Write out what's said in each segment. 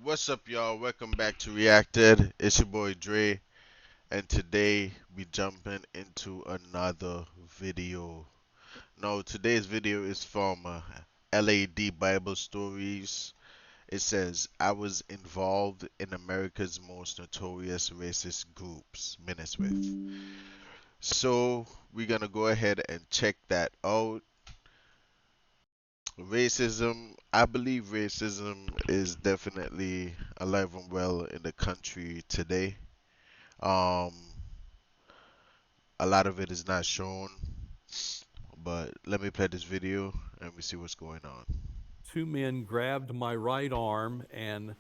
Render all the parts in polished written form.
What's up, y'all? Welcome back to Reacted. It's your boy Dre, and today we jumping into another video. No, today's video is from LAD Bible Stories. It says, "I was involved in America's most notorious racist groups, minutes with." So we're gonna go ahead and check that out. Racism, I believe racism is definitely alive and well in the country today. Um, a lot of it is not shown, but let me play this video and we see what's going on. Two men grabbed my right arm and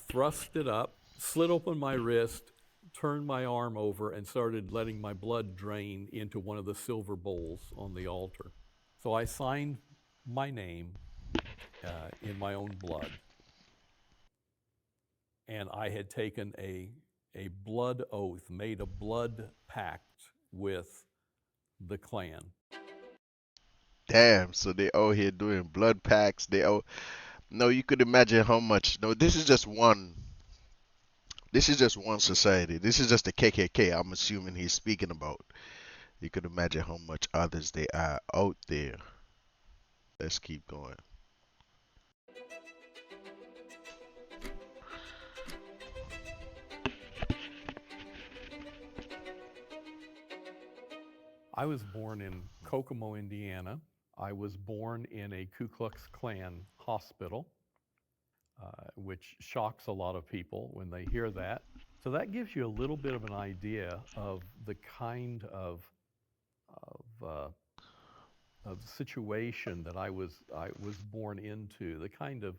thrust it up, slit open my wrist, turned my arm over, and started letting my blood drain into one of the silver bowls on the altar. So I signed my name in my own blood, and I had taken a blood oath, made a blood pact with the Klan. Damn, so they out here doing blood packs. They out. No, you could imagine how much. No, this is just one. This is just one society. This is just the KKK. I'm assuming he's speaking about. You could imagine how much others they are out there. Let's keep going. I was born in Kokomo, Indiana. I was born in a Ku Klux Klan hospital, which shocks a lot of people when they hear that. So that gives you a little bit of an idea of the kind of, uh, of situation that I was born into, the kind of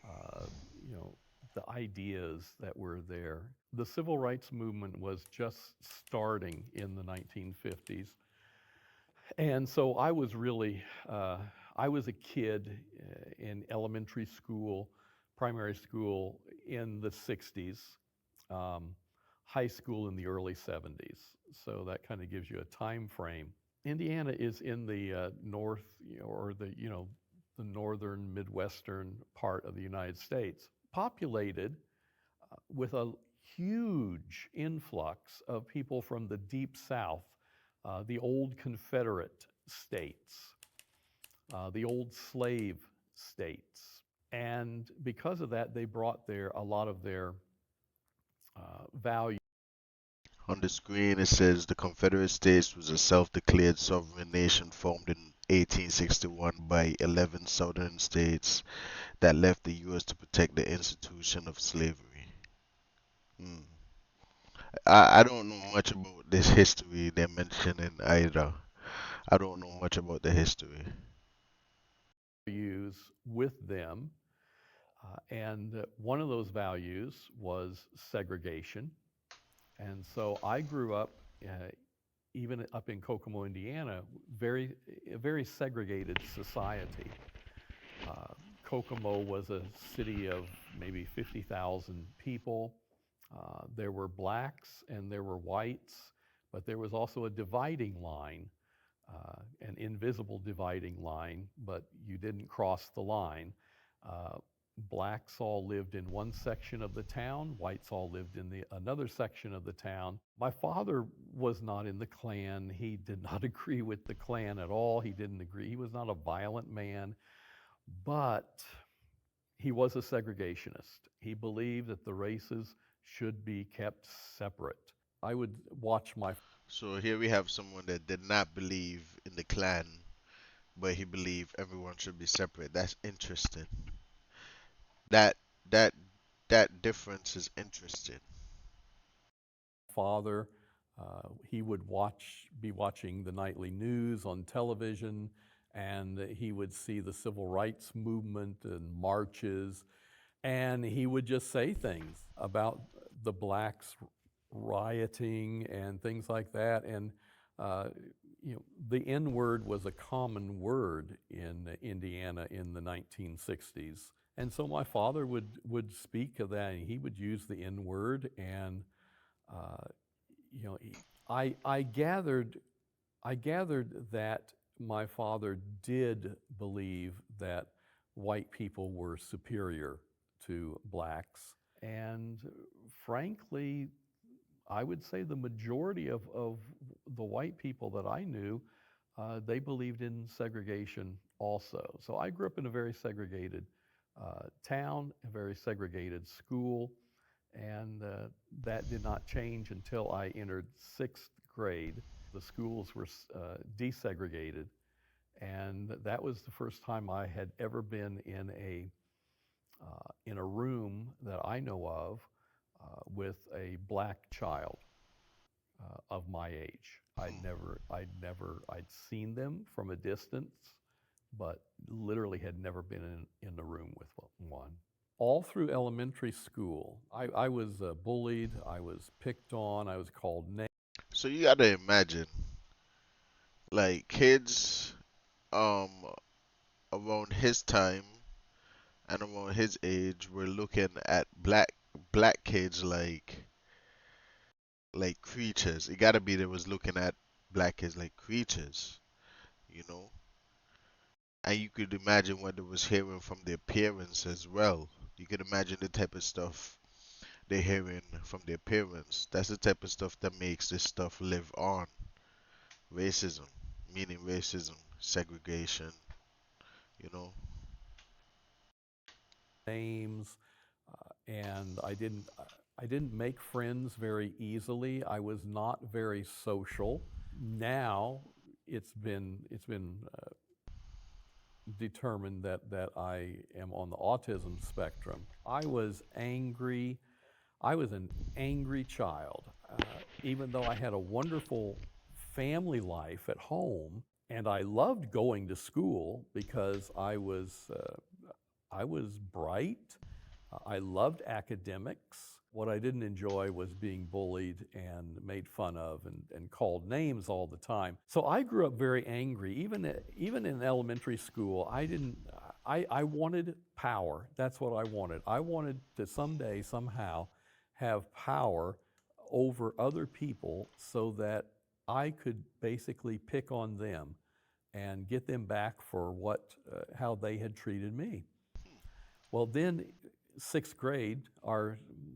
uh, you know the ideas that were there. The civil rights movement was just starting in the 1950s. And so I was a kid in elementary school, primary school in the 60s, um, high school in the early 70s. So that kind of gives you a time frame. Indiana is in the north, or the northern Midwestern part of the United States, populated with a huge influx of people from the deep south, the old Confederate states, the old slave states. And because of that, they brought there a lot of their values. On the screen, it says the Confederate States was a self-declared sovereign nation formed in 1861 by 11 southern states that left the U.S. to protect the institution of slavery. Hmm. I don't know much about this history they're mentioning either. I don't know much about the history. With them. And one of those values was segregation. And so I grew up, even up in Kokomo, Indiana, a very segregated society. Uh, Kokomo was a city of maybe 50,000 people. There were blacks and there were whites, but there was also a dividing line, an invisible dividing line, but you didn't cross the line. Uh, Blacks all lived in one section of the town, whites all lived in another section of the town. My father was not in the Klan. He did not agree with the Klan at all. He didn't agree. He was not a violent man, but he was a segregationist. He believed that the races should be kept separate. I would watch my So here we have someone that did not believe in the Klan, but he believed everyone should be separate. That's interesting. That that that difference is interesting. father. He would be watching the nightly news on television, and he would see the civil rights movement and marches, and he would just say things about the blacks rioting and things like that. And uh, the N word was a common word in Indiana in the 1960s. And so my father would speak of that, and he would use the N word. And uh, you know, I gathered that my father did believe that white people were superior to blacks. And frankly, I would say the majority of the white people that I knew, they believed in segregation also. So I grew up in a very segregated town, a very segregated school, and that did not change until I entered sixth grade. The schools were desegregated, and that was the first time I had ever been in a room that I know of with a black child of my age. Hmm. I'd seen them from a distance, but literally had never been in the room with one. All through elementary school, I was bullied, I was picked on, I was called names. So you gotta imagine, like kids, um, around his time and around his age were looking at black kids like creatures. It gotta be they was looking at black kids like creatures, you know. And you could imagine what they was hearing from their parents as well. You could imagine the type of stuff they're hearing from their parents. That's the type of stuff that makes this stuff live on. Racism, meaning racism, segregation, you know. names, and I didn't make friends very easily. I was not very social. Now it's been determined that I am on the autism spectrum. I was angry. I was an angry child, even though I had a wonderful family life at home, and I loved going to school because I was bright. I loved academics. What I didn't enjoy was being bullied and made fun of and called names all the time. So I grew up very angry. Even in elementary school, I didn't. I wanted power. That's what I wanted. I wanted to someday, somehow, have power over other people so that I could basically pick on them and get them back for how they had treated me. Well, then sixth grade,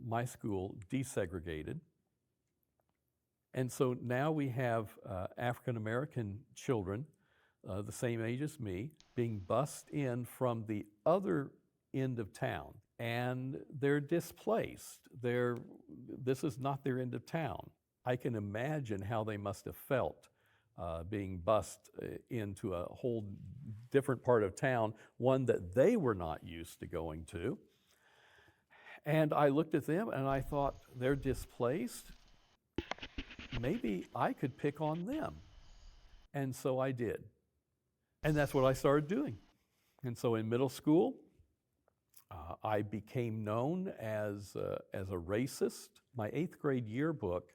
my school desegregated, and so now we have African American children, the same age as me, being bused in from the other end of town, and they're displaced. This is not their end of town. I can imagine how they must have felt being bused into a whole different part of town, one that they were not used to going to. And I looked at them and I thought, they're displaced. Maybe I could pick on them. And so I did. And that's what I started doing. And so in middle school, I became known as a racist. My eighth grade yearbook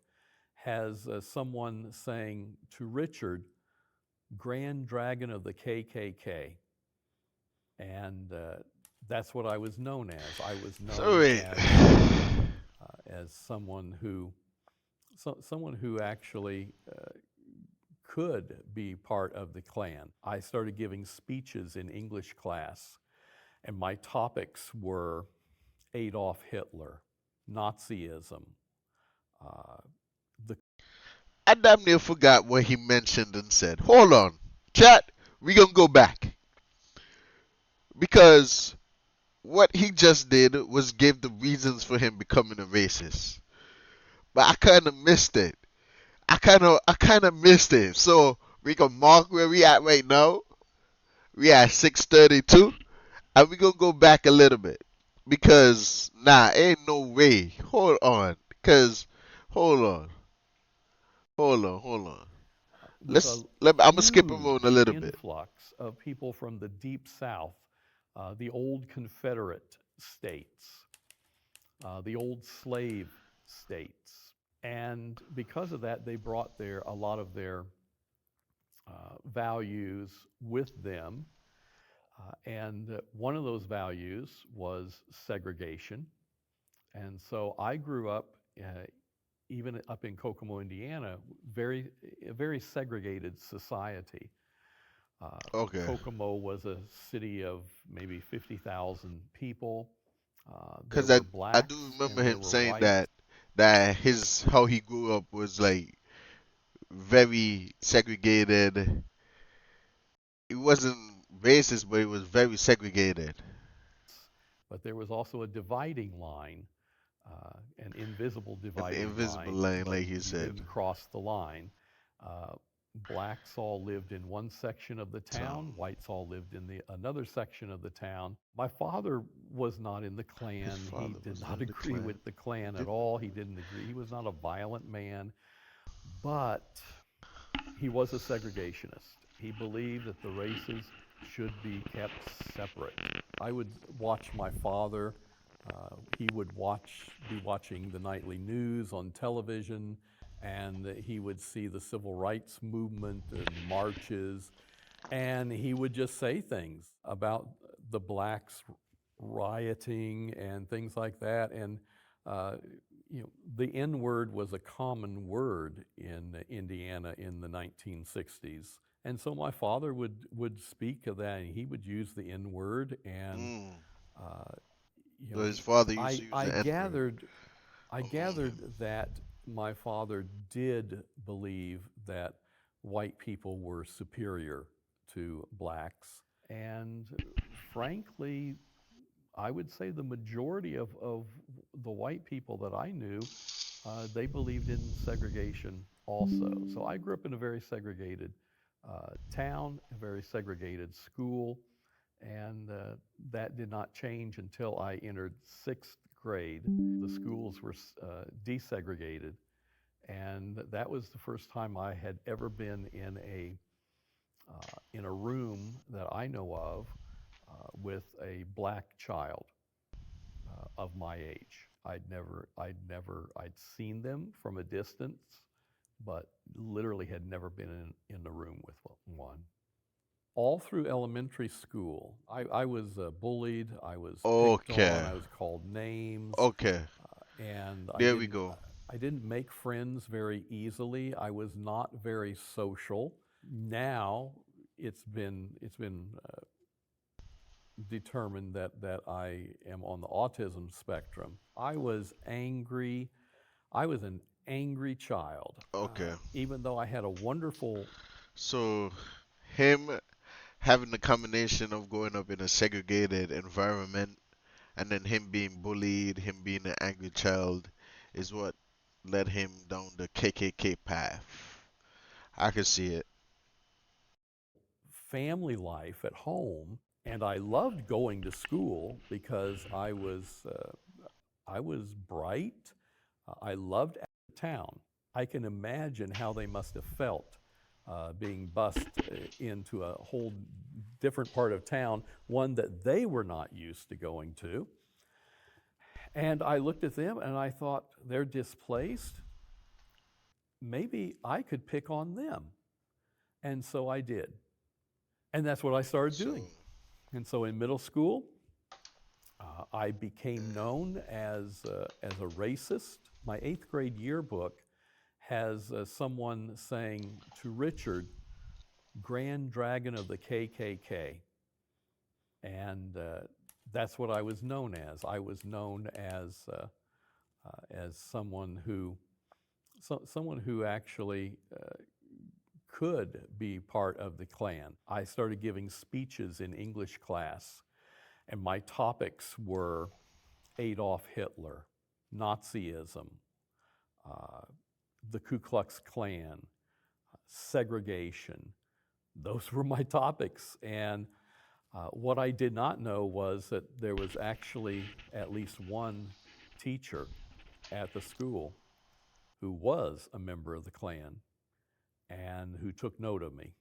has someone saying to Richard, Grand Dragon of the KKK. And that's what I was known as. I was So known wait. as someone who actually could be part of the Klan. I started giving speeches in English class, and my topics were Adolf Hitler, Nazism, uh, the I damn near forgot what he mentioned and said. Hold on. Chat, we gonna go back. Because what he just did was give the reasons for him becoming a racist. But I kinda missed it. I kinda missed it. So we gonna mark where we at right now. We at 6:32. And we gonna go back a little bit. Because ain't no way. Hold on. Cause hold on. Hold on. with a I'm gonna skip around a huge little bit. influx of people from the Deep South, the old Confederate states, the old slave states. And because of that, they brought a lot of their values with them. And one of those values was segregation. And so I grew up, even up in Kokomo, Indiana, a very segregated society. Okay. Kokomo was a city of maybe 50,000 people. There Cause were I do blacks remember and there him were saying whites. that his how he grew up was like very segregated. It wasn't racist, but it was very segregated. But there was also a dividing line, an invisible An dividing invisible line, line, but like he you said. couldn't cross the line. Uh, Blacks all lived in one section of the So town, whites all lived in the another section of the town. My father was not in the his Klan. He father did was not not in the agree Klan. with the He Klan at didn't. all. He didn't agree. He was not a violent man, but he was a segregationist. He believed that the races should be kept separate. I would watch my father. He would be watching the nightly news on television, and he would see the civil rights movement and marches, and he would just say things about the blacks rioting and things like that. And uh, the N word was a common word in Indiana in the 1960s. And so my father would speak of that, and he would use the N word. And Mm. uh, you So know, his father used I to use I the N word. gathered I gathered that my father did believe that white people were superior to blacks. And frankly, I would say the majority of the white people that I knew, they believed in segregation also. So I grew up in a very segregated town, a very segregated school, and that did not change until I entered sixth grade. The schools were desegregated, and that was the first time I had ever been in a room that I know of with a black child of my age. I'd seen them from a distance, but literally had never been in the room with one. All through elementary school, I was bullied, I was picked on, Okay. I was called names, Okay. and There we go. I didn't make friends very easily. I was not very social. Now it's been determined that I am on the autism spectrum. I was angry. I was an angry child, Okay. even though I had a wonderful. So him having the combination of growing up in a segregated environment and then him being bullied, him being an angry child, is what led him down the KKK path. I can see it. Family life at home, and I loved going to school because I was bright. I loved town. I can imagine how they must have felt being bussed into a whole different part of town, one that they were not used to going to. And I looked at them and I thought, they're displaced. Maybe I could pick on them. And so I did. And that's what I started So doing. And so in middle school, I became known as a racist. My eighth grade yearbook has someone saying to Richard, Grand Dragon of the KKK. And that's what I was known as. I was known as someone who actually could be part of the Klan. I started giving speeches in English class, and my topics were Adolf Hitler, Nazism, uh, the Ku Klux Klan, segregation. Those were my topics. And what I did not know was that there was actually at least one teacher at the school who was a member of the Klan and who took note of me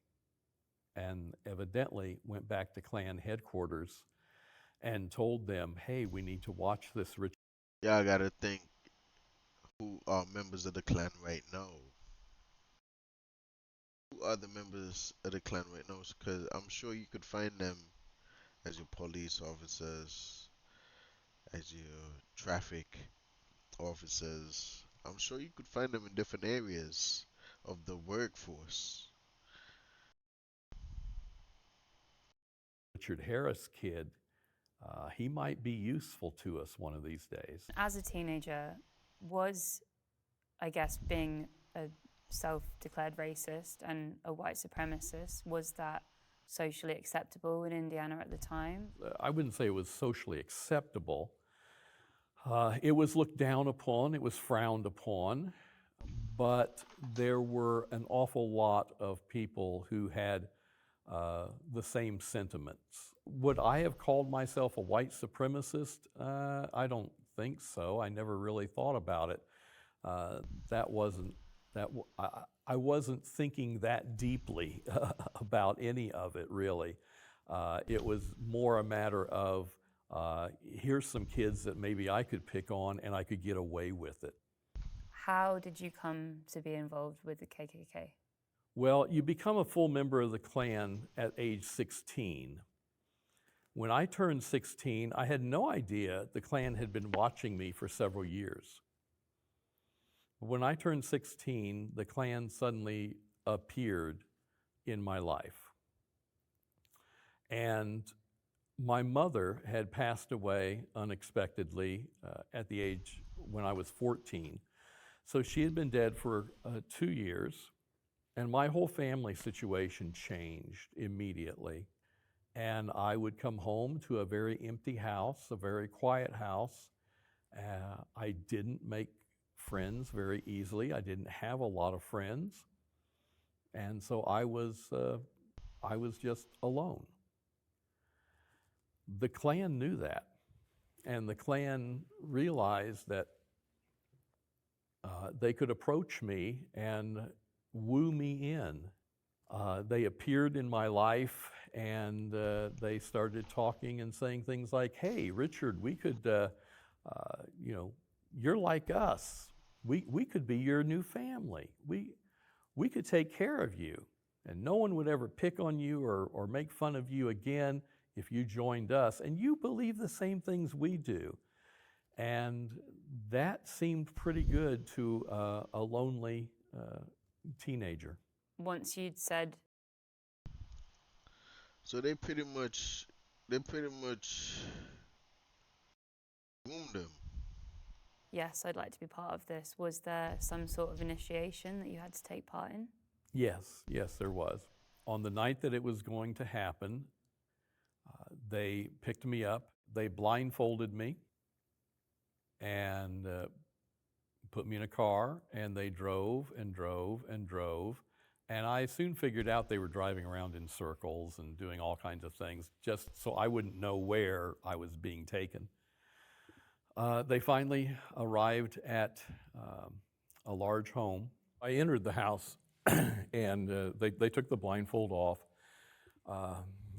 and evidently went back to Klan headquarters and told them, hey, we need to watch this Richard. y'all gotta think who are members of the clan right now. Who are the members of the clan right now? Because I'm sure you could find them as your police officers, as your traffic officers. I'm sure you could find them in different areas of the workforce. Harris kid he might be useful to us one of these days. As a teenager, was, I guess, being a self-declared racist and a white supremacist, was that socially acceptable in Indiana at the time? I wouldn't say it was socially acceptable. It was looked down upon, it was frowned upon, but there were an awful lot of people who had the same sentiments. Would I have called myself a white supremacist? I don't think so. I never really thought about it. I wasn't thinking that deeply about any of it, really. It was more a matter of here's some kids that maybe I could pick on and I could get away with it. How did you come to be involved with the KKK? Well, you become a full member of the Klan at age 16. When I turned 16, I had no idea the Klan had been watching me for several years. When I turned 16, the Klan suddenly appeared in my life. And my mother had passed away unexpectedly at the age when I was 14. So she had been dead for 2 years, and my whole family situation changed immediately. And I would come home to a very empty house, a very quiet house. I didn't make friends very easily. I didn't have a lot of friends. And so I was just alone. The Klan knew that, and the Klan realized that they could approach me and woo me in. They appeared in my life, and they started talking and saying things like, "Hey, Richard, we could, you're like us. We could be your new family. We could take care of you, and no one would ever pick on you or make fun of you again if you joined us, and you believe the same things we do." And that seemed pretty good to a lonely teenager. Once you'd said, So they pretty much groomed them. yes, I'd like to be part of this, was there some sort of initiation that you had to take part in? Yes, there was. On the night that it was going to happen, they picked me up, they blindfolded me, and put me in a car, and they drove and drove and drove. And I soon figured out they were driving around in circles and doing all kinds of things just so I wouldn't know where I was being taken. They finally arrived at a large home. I entered the house and they took the blindfold off.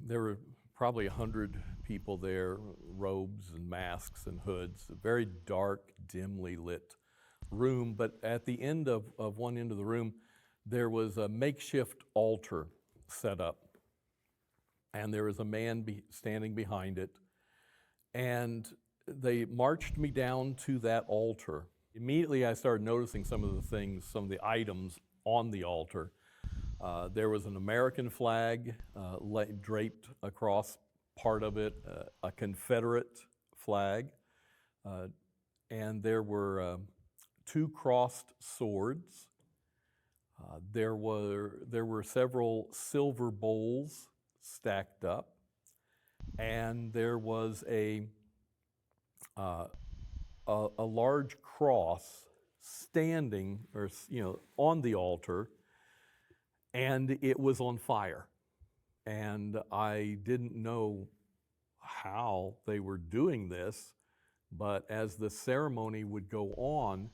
There were probably 100 people there, robes and masks and hoods, a very dark, dimly lit room. But at the end of one end of the room, there was a makeshift altar set up. And there was a man standing behind it. And they marched me down to that altar. Immediately, I started noticing some of the things, some of the items on the altar. There was an American flag draped across part of it, a Confederate flag, and there were 2 crossed swords. There were several silver bowls stacked up, and there was a large cross standing, on the altar, and it was on fire. And I didn't know how they were doing this, but as the ceremony would go on,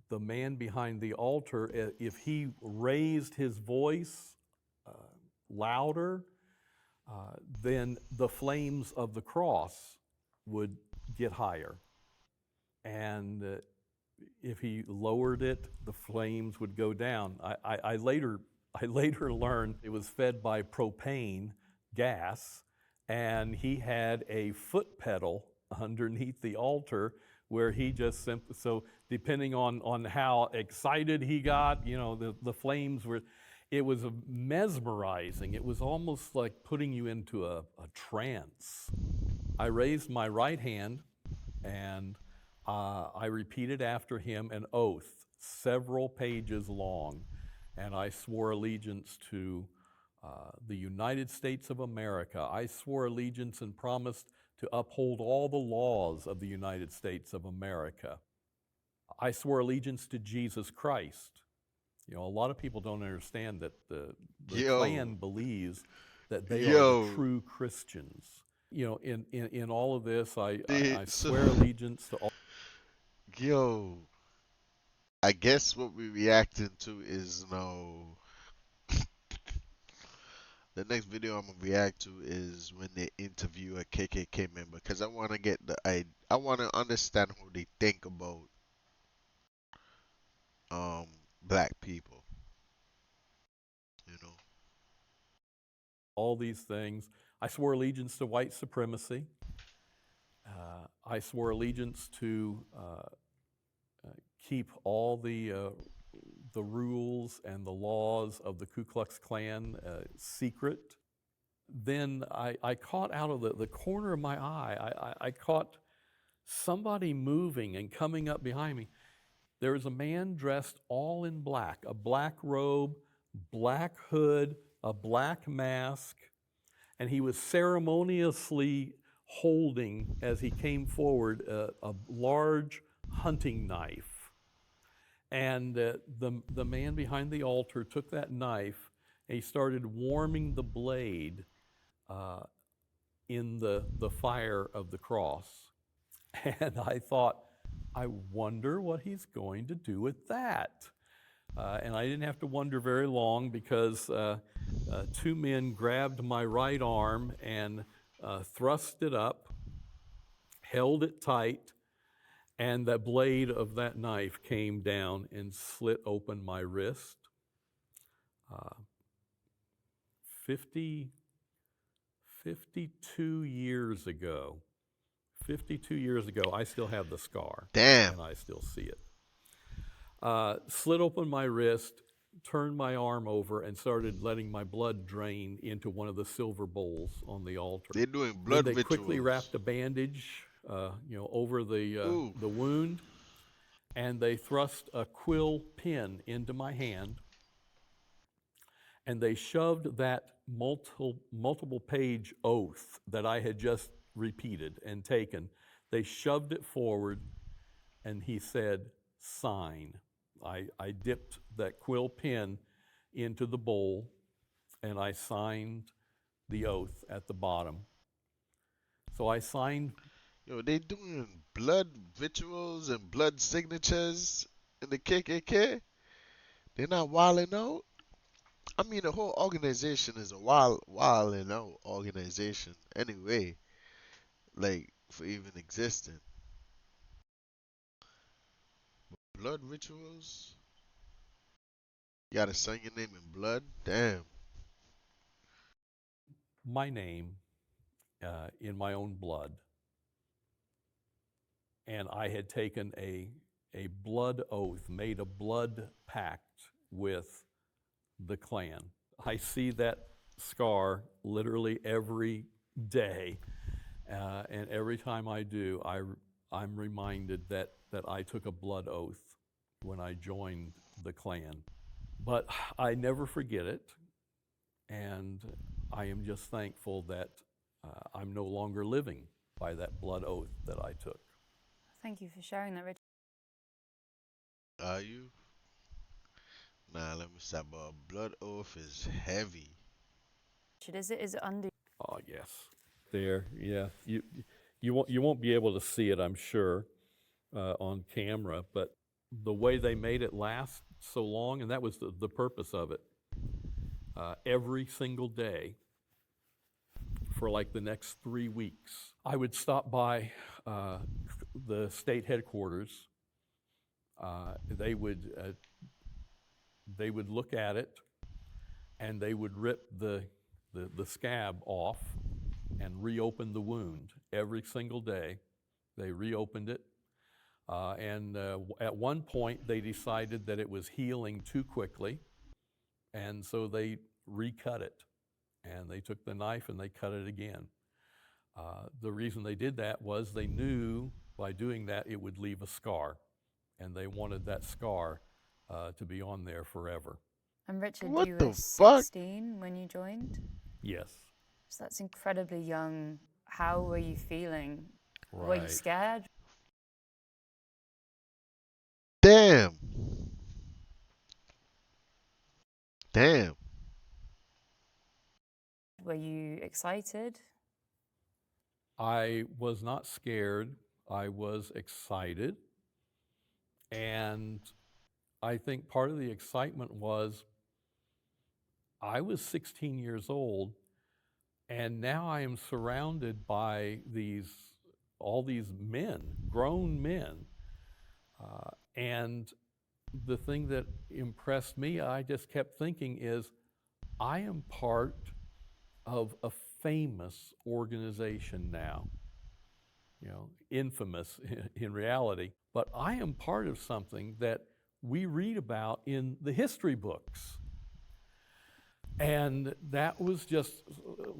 the man behind the altar, if he raised his voice louder, then the flames of the cross would get higher. And if he lowered it, the flames would go down. I later learned it was fed by propane gas, and he had a foot pedal underneath the altar where he just simply, so depending on how excited he got, the flames were, It was mesmerizing. It was almost like putting you into a trance. I raised my right hand and I repeated after him an oath, several pages long, and I swore allegiance to the United States of America. I swore allegiance and promised to uphold all the laws of the United States of America. I swore allegiance to Jesus Christ. You know, a lot of people don't understand that the Yo, Klan believes that they are the yo, true Christians. You know, in all of this, they, I so, swear allegiance to all. yo, I guess what we reacting to is no. The next video I'm gonna react to is when they interview a KKK member, because I want to get I want to understand how they think about um black people, you know. All these things. I swore allegiance to white supremacy. I swore allegiance to keep all the rules and the laws of the Ku Klux Klan secret. Then I caught out of the corner of my eye, I caught somebody moving and coming up behind me. There was a man dressed all in black, a black robe, black hood, a black mask, and he was ceremoniously holding, as he came forward, a large hunting knife. And the man behind the altar took that knife and he started warming the blade in the fire of the cross. And I thought, I wonder what he's going to do with that. And I didn't have to wonder very long because two men grabbed my right arm and thrust it up, held it tight, and the blade of that knife came down and slit open my wrist. 50, 52 years ago, 52 years ago, I still have the scar, Damn. and I still see it. Slit open my wrist, turned my arm over, and started letting my blood drain into one of the silver bowls on the altar. They're doing Then blood they quickly rituals. wrapped a bandage, over Ooh. the wound, and they thrust a quill pen into my hand, and they shoved that multiple page oath that I had just repeated and taken. They shoved it forward, and he said, "Sign." I dipped that quill pen into the bowl, and I signed the oath at the bottom. So I signed. Yo, they doing blood rituals and blood signatures in the KKK. They're not wilding out. I mean, the whole organization is a wilding out organization anyway. Like for even existing. Blood rituals. You gotta sign your name in blood. Damn. My name in my own blood. And I had taken a blood oath, made a blood pact with the Klan. I see that scar literally every day. And every time I do, I'm reminded that I took a blood oath when I joined the Klan. But I never forget it. And I am just thankful that I'm no longer living by that blood oath that I took. Thank you for sharing that, Richard. Are you? Nah, let me stop. Blood oath is heavy. Is it under? Oh yes, there. Yeah, you won't be able to see it, I'm sure, on camera. But the way they made it last so long, and that was the purpose of it. Every single day for like the next 3 weeks, I would stop by the state headquarters. They would look at it, and they would rip the scab off and reopen the wound every single day. They reopened it. And at one point, they decided that it was healing too quickly. And so they recut it, and they took the knife and they cut it again. The reason they did that was they knew by doing that it would leave a scar, and they wanted that scar to be on there forever. And Richard, What you were the fuck? 16 when you joined? Yes. So that's incredibly young. How were you feeling? Right. Were you scared? Damn. Damn. Were you excited? I was not scared. I was excited. And I think part of the excitement was I was 16 years old, and now I am surrounded by all these men, grown men. And the thing that impressed me, I just kept thinking, is I am part of a famous organization now, infamous in reality, but I am part of something that we read about in the history books. And that was just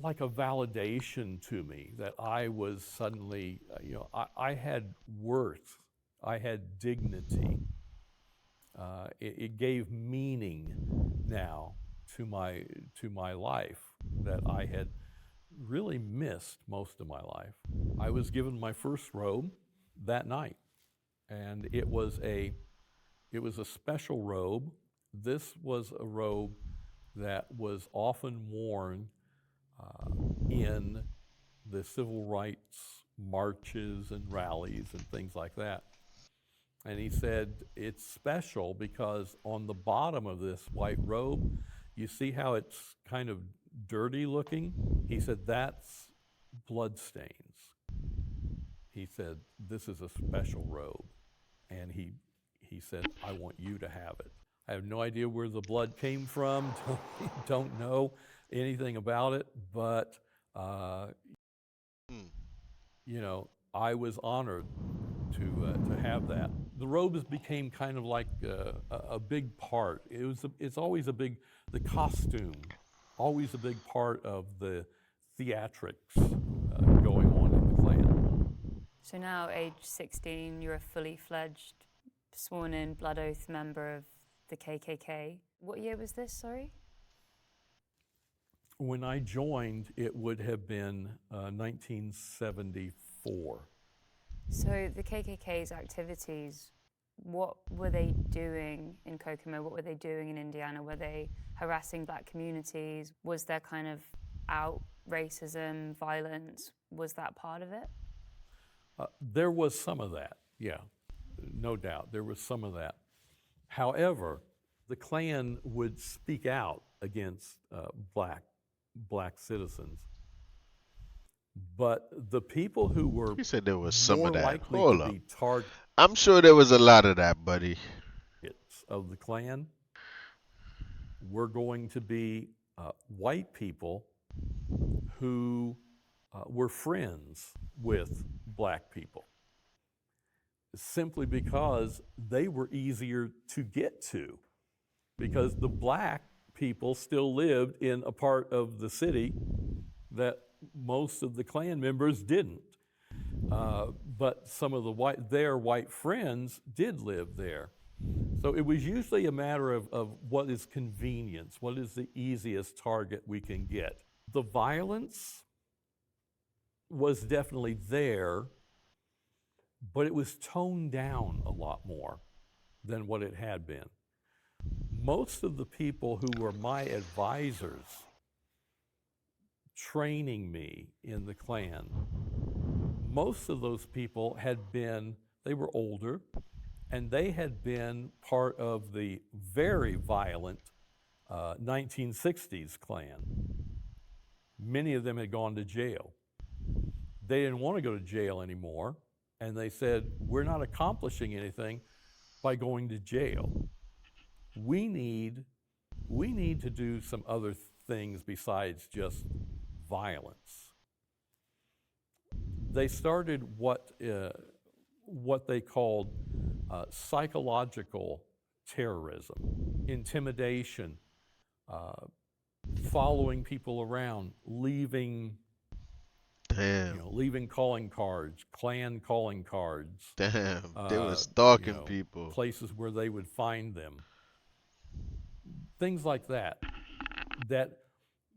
like a validation to me that I was suddenly, I had worth, I had dignity. It gave meaning now to my life that I had really missed most of my life. I was given my first robe that night, and it was a special robe. This was a robe that was often worn in the civil rights marches and rallies and things like that. And he said, it's special because on the bottom of this white robe, you see how it's kind of dirty looking? He said, that's blood stains. He said, this is a special robe. And he said, I want you to have it. I have no idea where the blood came from, don't know anything about it, but, I was honored to have that. The robes became kind of like a big part. It's always the costume, always a big part of the theatrics going on in the Klan. So now, age 16, you're a fully fledged, sworn in, blood oath member of the KKK. What year was this, sorry? When I joined, it would have been 1974. So the KKK's activities, what were they doing in Kokomo? What were they doing in Indiana? Were they harassing black communities? Was there kind of out racism, violence? Was that part of it? There was some of that, yeah, no doubt. There was some of that. However, the Klan would speak out against black citizens. But the people who were He said there was some more of that. likely Hold to up. be targets I'm sure there was a lot of that, buddy. of the Klan were going to be white people who were friends with black people, simply because they were easier to get to, because the black people still lived in a part of the city that most of the Klan members didn't. But some of their white friends did live there. So it was usually a matter of what is convenience, what is the easiest target we can get. The violence was definitely there, but it was toned down a lot more than what it had been. Most of the people who were my advisors training me in the Klan, most of those people they were older, and they had been part of the very violent 1960s Klan. Many of them had gone to jail. They didn't want to go to jail anymore, and they said, we're not accomplishing anything by going to jail. We need to do some other things besides just violence. They started what they called psychological terrorism, intimidation following people around, leaving Damn. leaving calling cards, clan calling cards, Damn. They were you stalking know, people. places where they would find them, things like that, that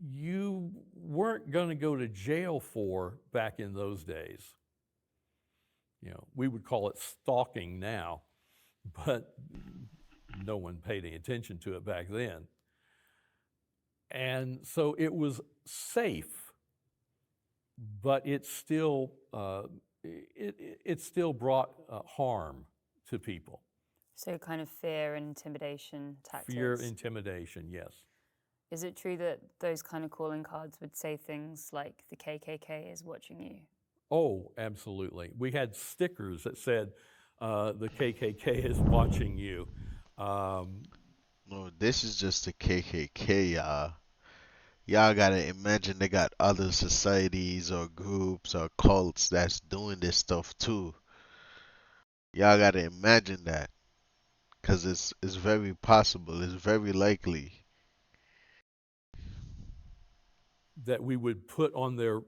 you weren't going to go to jail for back in those days. We would call it stalking now, but no one paid any attention to it back then. And so it was safe, but it still brought harm to people. So kind of fear and intimidation tactics. Fear, intimidation, yes. Is it true that those kind of calling cards would say things like the KKK is watching you? Oh, absolutely. We had stickers that said the KKK is watching you. No, this is just the KKK, y'all. Y'all gotta imagine they got other societies or groups or cults that's doing this stuff too. Y'all gotta imagine that, cause it's very possible. It's very likely. That we would put on their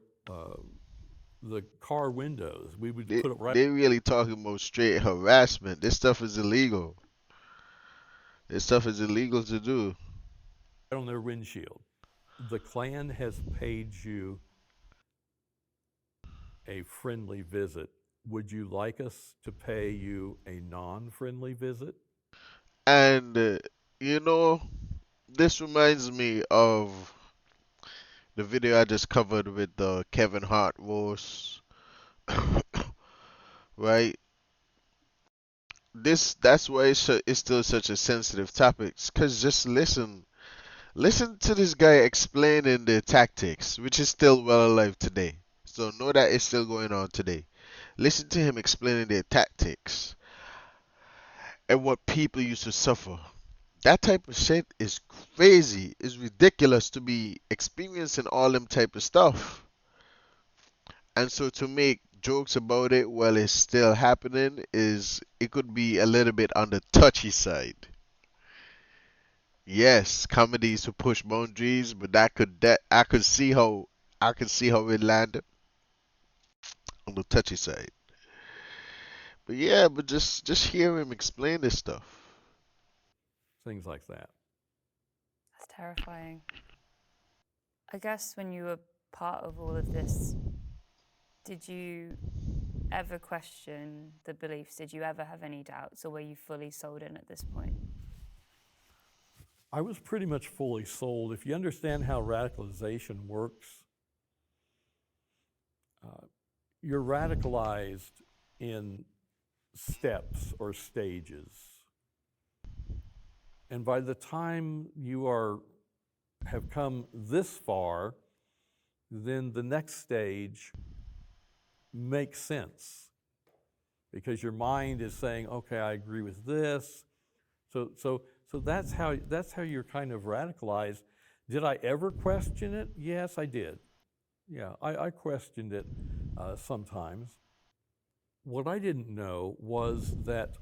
the car windows. We would They put it right they really talking about straight harassment. This stuff is illegal. This stuff is illegal to do. on their windshield. The Klan has paid you a friendly visit. Would you like us to pay you a non-friendly visit? And you know, this reminds me of the video I just covered with the Kevin Hart roast, right? That's why it's still such a sensitive topic. Cause just listen to this guy explaining the tactics, which is still well alive today. So know that it's still going on today. Listen to him explaining their tactics and what people used to suffer. That type of shit is crazy. It's ridiculous to be experiencing all them type of stuff. And so to make jokes about it while it's still happening is it could be a little bit on the touchy side. Yes, comedies to push boundaries, but that I could see how it landed on the touchy side. But yeah, but just hear him explain this stuff. Things like that. That's terrifying. I guess when you were part of all of this, did you ever question the beliefs? Did you ever have any doubts, or were you fully sold in at this point? I was pretty much fully sold. If you understand how radicalization works, you're radicalized in steps or stages. And by the time you have come this far, then the next stage makes sense because your mind is saying, okay, I agree with this. So that's how you're kind of radicalized. Did I ever question it? Yes, I did. Yeah, I questioned it sometimes. What I didn't know was that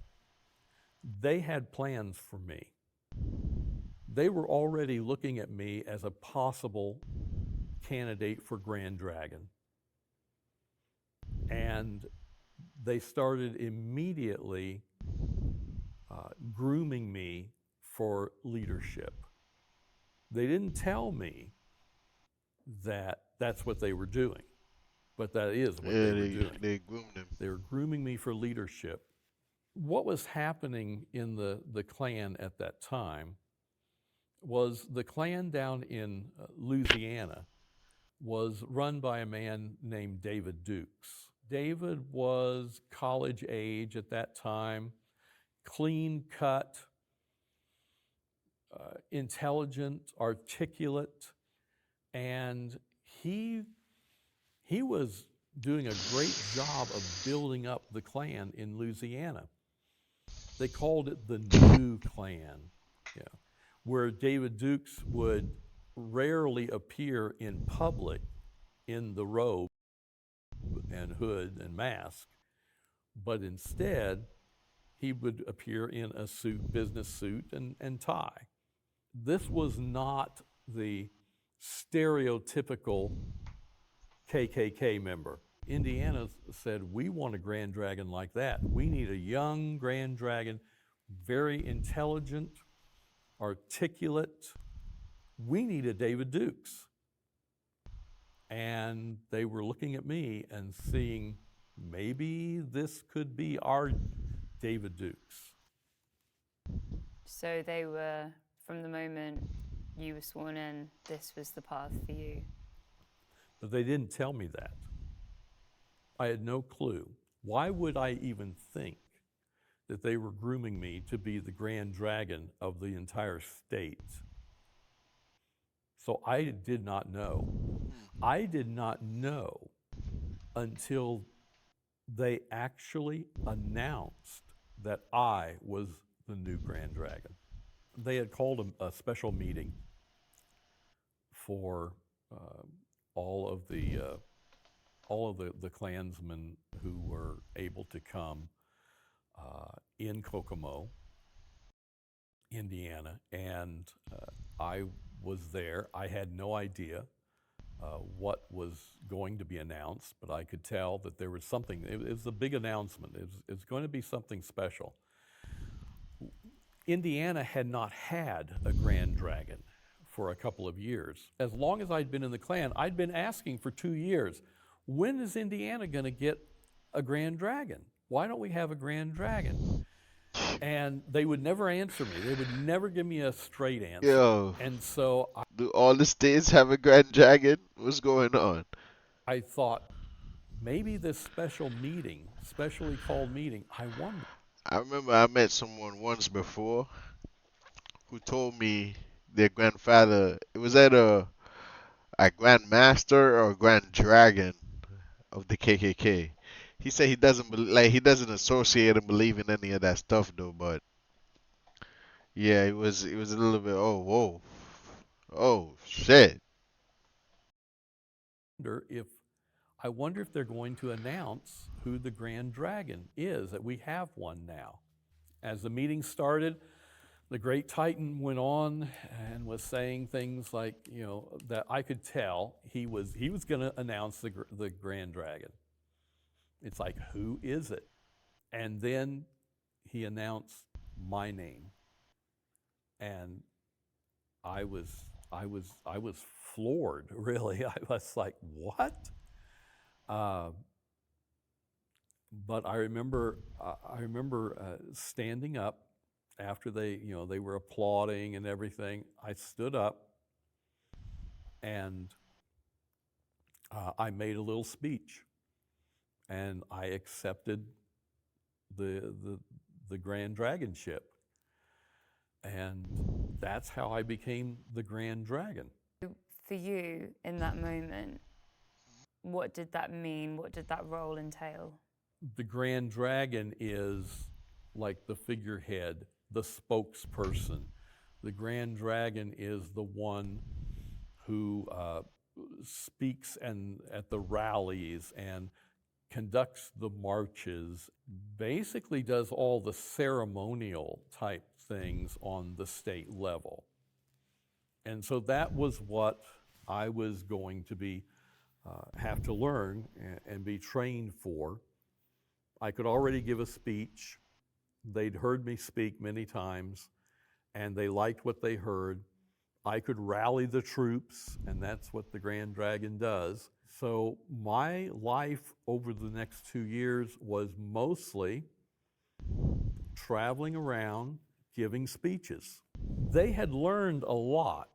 they had plans for me. They were already looking at me as a possible candidate for Grand Dragon. And they started immediately grooming me for leadership. They didn't tell me that that's what they were doing, but that is what Yeah, they were doing. they groomed him. They were grooming me for leadership. What was happening in the Klan at that time was the Klan down in Louisiana was run by a man named David Dukes. David was college age at that time, clean cut, intelligent, articulate, and he was doing a great job of building up the Klan in Louisiana. They called it the New Klan, where David Dukes would rarely appear in public in the robe and hood and mask, but instead he would appear in a suit, business suit and tie. this was not the stereotypical KKK member. Indiana said, we want a Grand Dragon like that. We need a young Grand Dragon, very intelligent, articulate. We need a David Dukes. And they were looking at me and seeing maybe this could be our David Dukes. So they were, from the moment you were sworn in, this was the path for you. But they didn't tell me that. I had no clue. Why would I even think that they were grooming me to be the Grand Dragon of the entire state? So I did not know. I did not know until they actually announced that I was the new Grand Dragon. They had called a special meeting for all of the Klansmen who were able to come in Kokomo, Indiana, and I was there. I had no idea what was going to be announced, but I could tell that there was something. It was a big announcement. It was going to be something special. Indiana had not had a Grand Dragon for a couple of years. As long as I'd been in the Klan, I'd been asking for 2 years, when is Indiana going to get a Grand Dragon? Why don't we have a Grand Dragon? And they would never answer me. They would never give me a straight answer. Yo, And so do all the states have a Grand Dragon? What's going on? I thought, maybe this special meeting, specially called meeting, I wonder. I remember I met someone once before who told me their grandfather, it was either a Grand Master or a Grand Dragon of the KKK. He said he doesn't he doesn't associate and believe in any of that stuff though, but yeah, it was a little bit, oh whoa. Oh shit. If I wonder if they're going to announce who the Grand Dragon is, that we have one now. As the meeting started, the Great Titan went on and was saying things like, that I could tell he was going to announce the Grand Dragon. It's like, who is it? And then he announced my name, and I was floored. Really, I was like, what? But I remember standing up after they were applauding and everything. I stood up and I made a little speech, and I accepted the Grand Dragonship, and that's how I became the Grand Dragon. For you, in that moment, what did that mean? What did that role entail? The Grand Dragon is like the figurehead, the spokesperson. The Grand Dragon is the one who speaks at the rallies and conducts the marches, basically does all the ceremonial type things on the state level. And so that was what I was going to be have to learn and be trained for. I could already give a speech. They'd heard me speak many times, and they liked what they heard. I could rally the troops, and that's what the Grand Dragon does. So my life over the next 2 years was mostly traveling around, giving speeches. They had learned a lot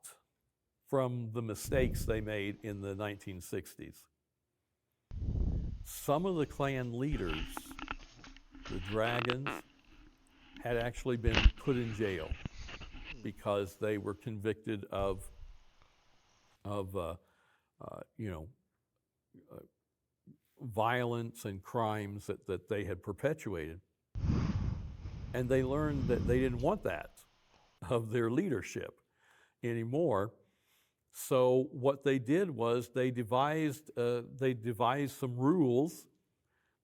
from the mistakes they made in the 1960s. Some of the Klan leaders, the Dragons, had actually been put in jail because they were convicted of violence and crimes that they had perpetuated. And they learned that they didn't want that of their leadership anymore. So what they did was they devised some rules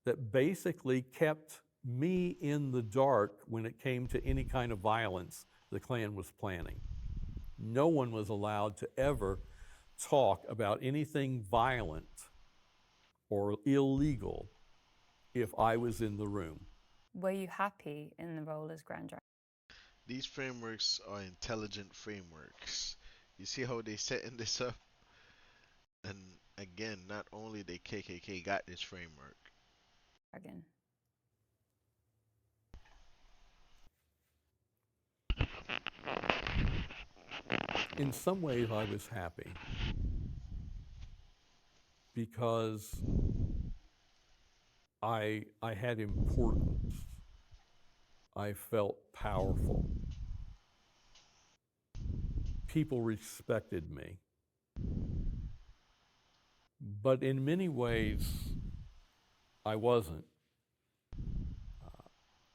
that basically kept me in the dark when it came to any kind of violence the Klan was planning. No one was allowed to ever talk about anything violent or illegal if I was in the room. Were you happy in the role as Grand Dragon? These frameworks are intelligent frameworks. You see how they setting this up? And again, not only the KKK got this framework. In some ways, I was happy because I had importance. I felt powerful. People respected me. But in many ways, I wasn't.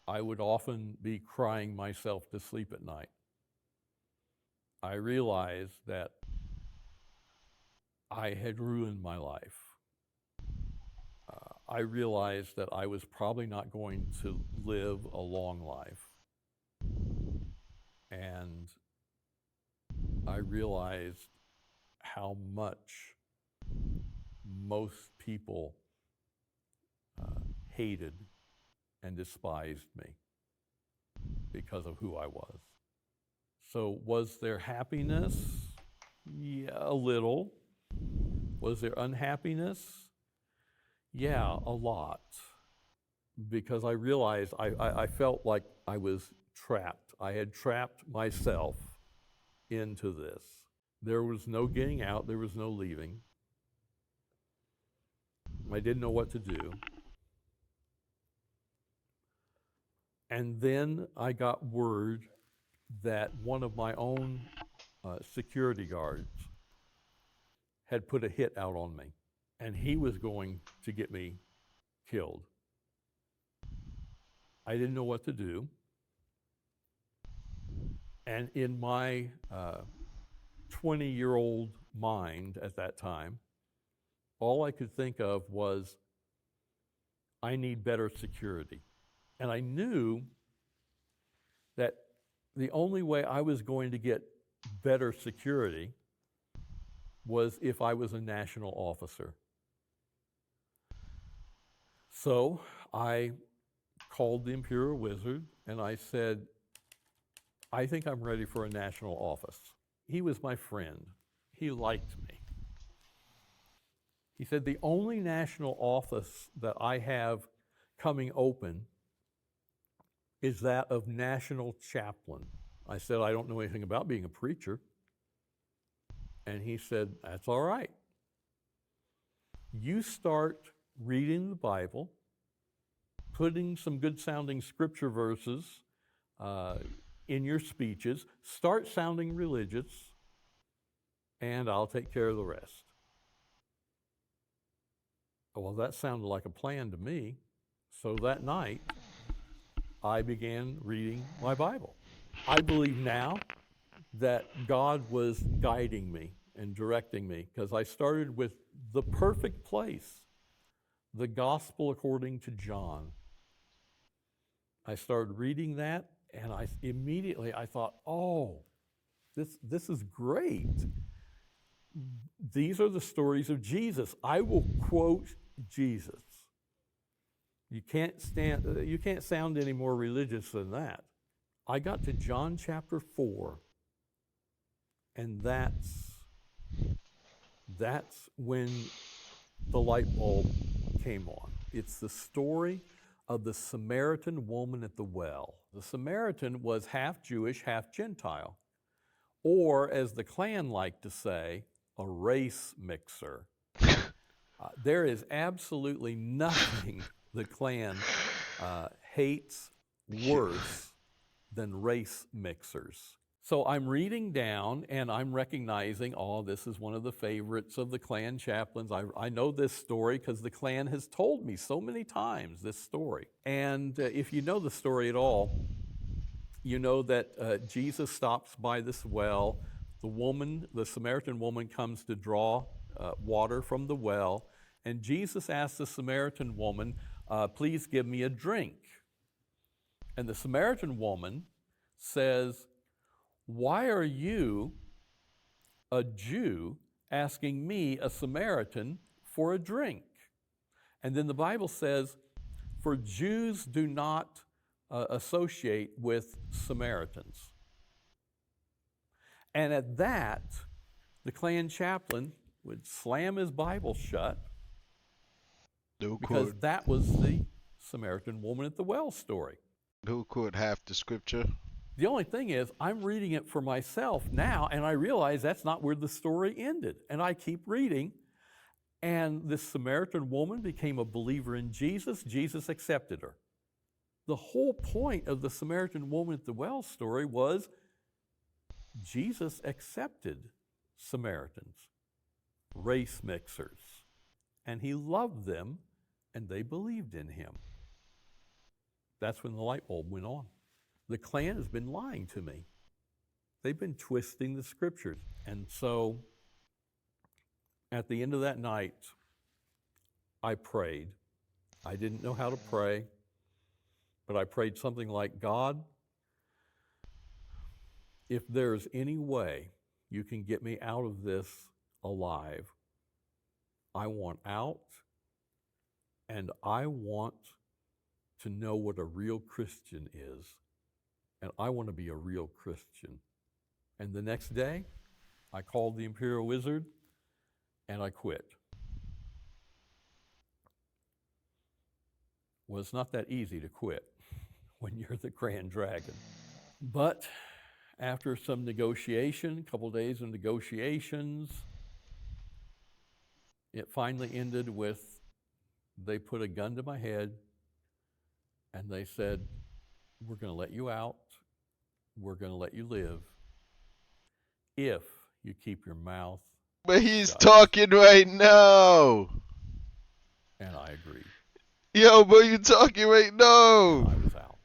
I would often be crying myself to sleep at night. I realized that I had ruined my life. I realized that I was probably not going to live a long life. And I realized how much most people hated and despised me because of who I was. So was there happiness? Yeah, a little. Was there unhappiness? Yeah, a lot. Because I realized I felt like I was trapped. I had trapped myself into this. There was no getting out, there was no leaving. I didn't know what to do. And then I got word that one of my own security guards had put a hit out on me, and he was going to get me killed. I didn't know what to do. And in my 20-year-old mind at that time, all I could think of was, I need better security. And I knew that the only way I was going to get better security was if I was a national officer. So I called the Imperial Wizard and I said, I think I'm ready for a national office. He was my friend. He liked me. He said, the only national office that I have coming open is that of national chaplain. I said, I don't know anything about being a preacher. And he said, that's all right. You start reading the Bible, putting some good sounding scripture verses in your speeches, start sounding religious, and I'll take care of the rest. Well, that sounded like a plan to me. So that night, I began reading my Bible. I believe now that God was guiding me and directing me because I started with the perfect place, the Gospel according to John. I started reading that, and I immediately thought, oh, this is great. These are the stories of Jesus. I will quote Jesus. You can't sound any more religious than that. I got to John chapter 4, and that's when the light bulb came on. It's the story of the Samaritan woman at the well. The Samaritan was half Jewish, half Gentile, or as the Klan liked to say, a race mixer. There is absolutely nothing the Klan hates worse than race mixers. So I'm reading down and I'm recognizing, oh, this is one of the favorites of the Klan chaplains. I know this story because the Klan has told me so many times this story. And if you know the story at all, you know that Jesus stops by this well. The Samaritan woman comes to draw water from the well. And Jesus asks the Samaritan woman, please give me a drink. And the Samaritan woman says, why are you a Jew asking me, a Samaritan, for a drink. And then the Bible says, for Jews do not associate with Samaritans. And at that, the Klan chaplain would slam his Bible shut Who because quote that was the Samaritan woman at the well story. who quote half the scripture? The only thing is, I'm reading it for myself now, and I realize that's not where the story ended. And I keep reading, and this Samaritan woman became a believer in Jesus. Jesus accepted her. The whole point of the Samaritan woman at the well story was Jesus accepted Samaritans, race mixers, and he loved them, and they believed in him. That's when the light bulb went on. The Klan has been lying to me. They've been twisting the scriptures. And so at the end of that night, I prayed. I didn't know how to pray, but I prayed something like, God, if there's any way you can get me out of this alive, I want out, and I want to know what a real Christian is, and I want to be a real Christian. And the next day, I called the Imperial Wizard, and I quit. Well, it's not that easy to quit when you're the Grand Dragon. But after some negotiation, a couple days of negotiations, it finally ended with they put a gun to my head and they said, we're going to let you out. We're going to let you live if you keep your mouth But he's shut. talking right now. And I agreed. Yo, bro, you talking right now. I was out.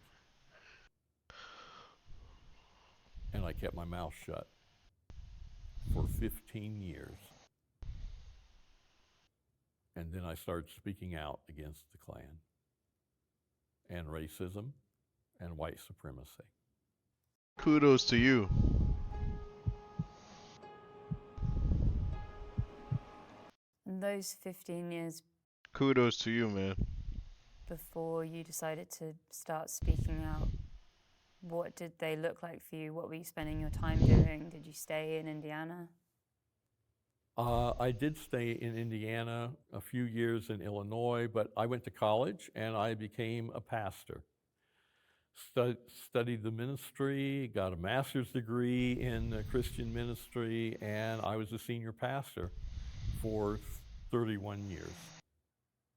And I kept my mouth shut for 15 years. And then I started speaking out against the Klan and racism and white supremacy. Kudos to you. And those 15 years Kudos to you, man. before you decided to start speaking out, what did they look like for you? What were you spending your time doing? Did you stay in Indiana? I did stay in Indiana, a few years in Illinois, but I went to college and I became a pastor. Studied the ministry, got a master's degree in Christian ministry, and I was a senior pastor for 31 years.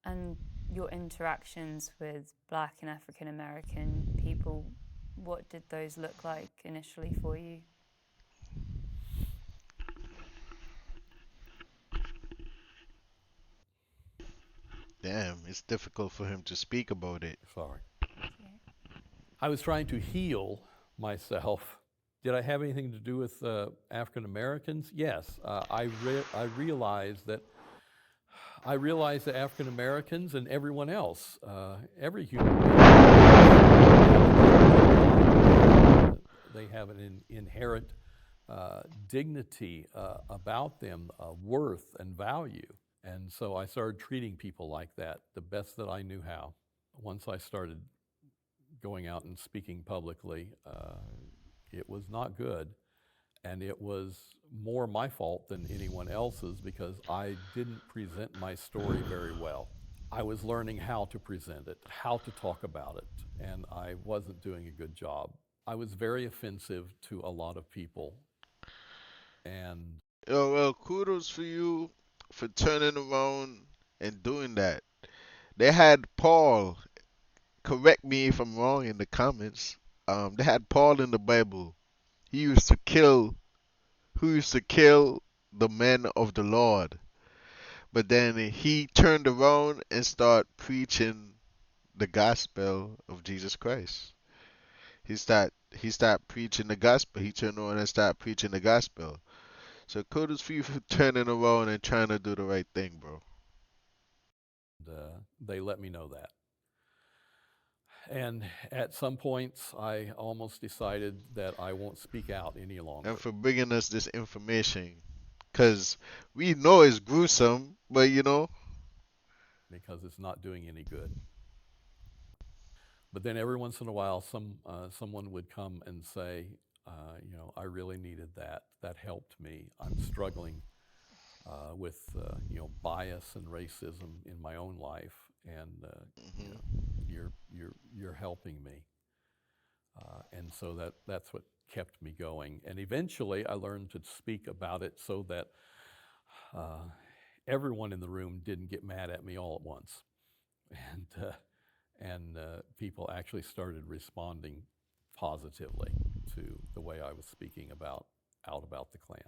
And your interactions with Black and African American people, what did those look like initially for you? Damn, it's difficult for him to speak about it. Sorry. I was trying to heal myself. Did I have anything to do with African Americans? Yes. I realized that African Americans and everyone else, every human being, they have an inherent dignity about them, worth and value. And so I started treating people like that the best that I knew how. Once I started going out and speaking publicly, it was not good. And it was more my fault than anyone else's because I didn't present my story very well. I was learning how to present it, how to talk about it, and I wasn't doing a good job. I was very offensive to a lot of people. And Yo, well, kudos for you for turning around and doing that. They had Paul, correct me if I'm wrong in the comments. They had Paul in the Bible. He used to kill, who used to kill the men of the Lord. But then he turned around and started preaching the gospel of Jesus Christ. He started preaching the gospel. He turned around and started preaching the gospel. So kudos for you for turning around and trying to do the right thing, bro. they let me know that. And at some points, I almost decided that I won't speak out any longer. And for bringing us this information. Cause we know it's gruesome, but you know, because it's not doing any good. But then every once in a while, someone would come and say, I really needed that. That helped me. I'm struggling with bias and racism in my own life, and hmm you're helping me. And so that's what kept me going. And eventually, I learned to speak about it so that uh, everyone in the room didn't get mad at me all at once, and people actually started responding positively to the way I was speaking about the Klan.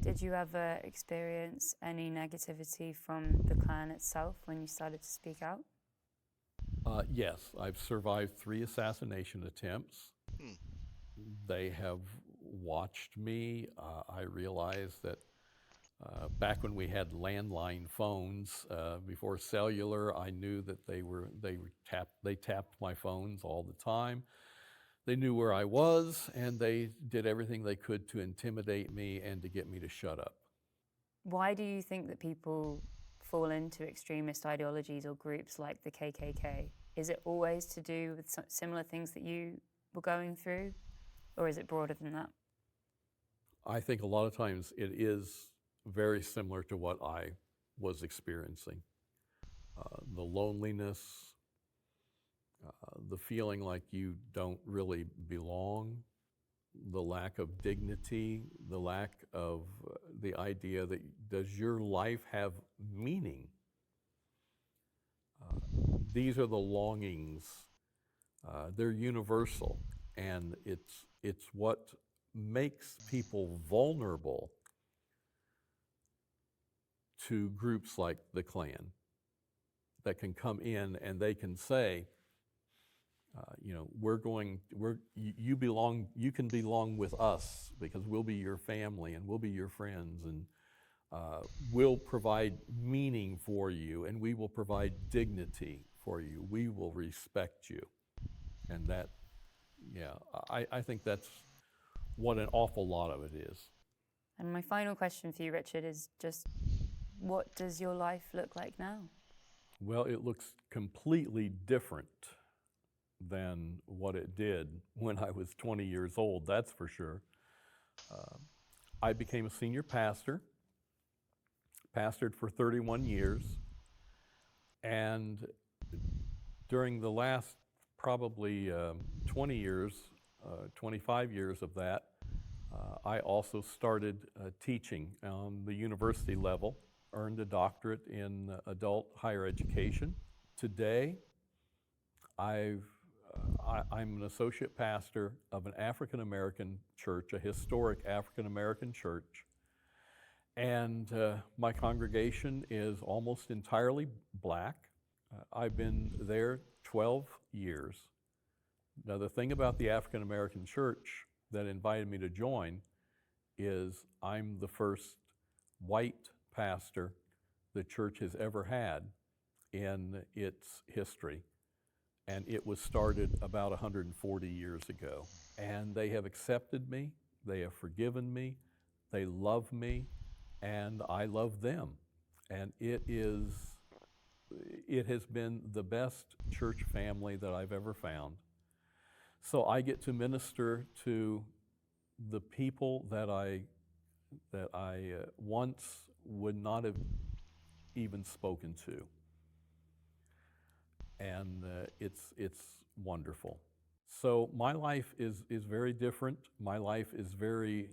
Did you ever experience any negativity from the Klan itself when you started to speak out? Yes, I've survived 3 assassination attempts. hmm. They have watched me. I realized that back when we had landline phones before cellular, I knew that they tapped my phones all the time. They knew where I was, and they did everything they could to intimidate me and to get me to shut up. Why do you think that people fall into extremist ideologies or groups like the KKK? Is it always to do with similar things that you were going through, or is it broader than that? I think a lot of times it is very similar to what I was experiencing. The loneliness, the feeling like you don't really belong, the lack of dignity, the lack of the idea that does your life have meaning? Uh, these are the longings. They're universal, and it's what makes people vulnerable to groups like the Klan that can come in and they can say, you belong, you can belong with us because we'll be your family and we'll be your friends, and we'll provide meaning for you, and we will provide dignity for you. We will respect you. And that, yeah, I think that's what an awful lot of it is. And my final question for you, Richard, is just what does your life look like now? Well, it looks completely different than what it did when I was 20 years old, that's for sure. Uh, I became a senior pastor, pastored for 31 years, and during the last probably 20 years, 25 years of that, I also started teaching on the university level, earned a doctorate in adult higher education. Today, I'm an associate pastor of an African American church, a historic African American church, and my congregation is almost entirely black. I've been there 12 years. Now, the thing about the African American church that invited me to join is I'm the first white pastor the church has ever had in its history. And it was started about 140 years ago. And they have accepted me, they have forgiven me, they love me, and I love them. And it has been the best church family that I've ever found. So I get to minister to the people that I once would not have even spoken to, and it's wonderful. So my life is very different. My life is very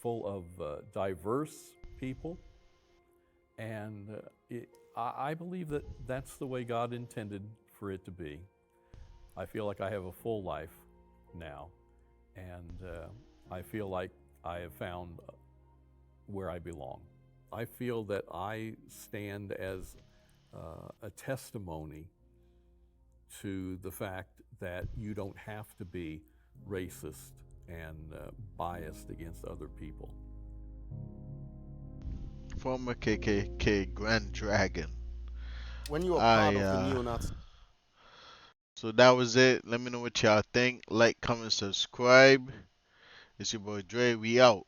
full of diverse people, and I believe that that's the way God intended for it to be. I feel like I have a full life now, and I feel like I have found where I belong. I feel that I stand as a testimony to the fact that you don't have to be racist and biased against other people. Former KKK Grand Dragon. When you were part I of the neo-Nazi. So that was it. Let me know what y'all think. Like, comment, subscribe. It's your boy Dre. We out.